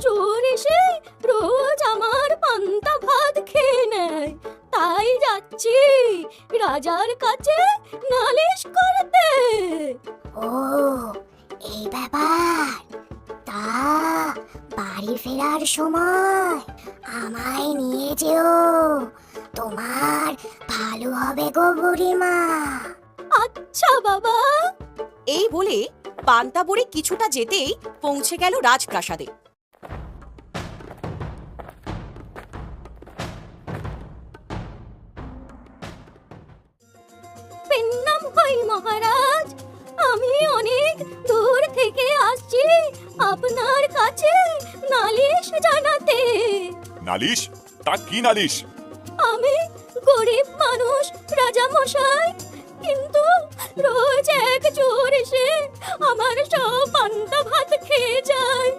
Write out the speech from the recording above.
চোর এসে রোজ আমার পান্তা ভাত খেয়ে নেয়, তাই যাচ্ছি রাজার কাছে নালিশ করতে। ও, এই ব্যাপার। তা বাড়ি ফেরার সময় আমায় নিয়ে যেও, তোমার ভালো হবে গো বুড়িমা। আচ্ছা বাবা। এই বলে পান্তা বুড়ি কিছুটা যেতেই পৌঁছে গেল রাজপ্রাসাদে। প্রণাম হয় মহারাজ, আমি অনেক দূর থেকে আসছি আপনার কাছে নালিশ জানাতে। নালিশ? তা কি নালিশ? আমি গরিব মানুষ রাজা মশাই, কিন্তু রোজ এক চোর এসে আমার সব পান্তা ভাত খেয়ে যায়।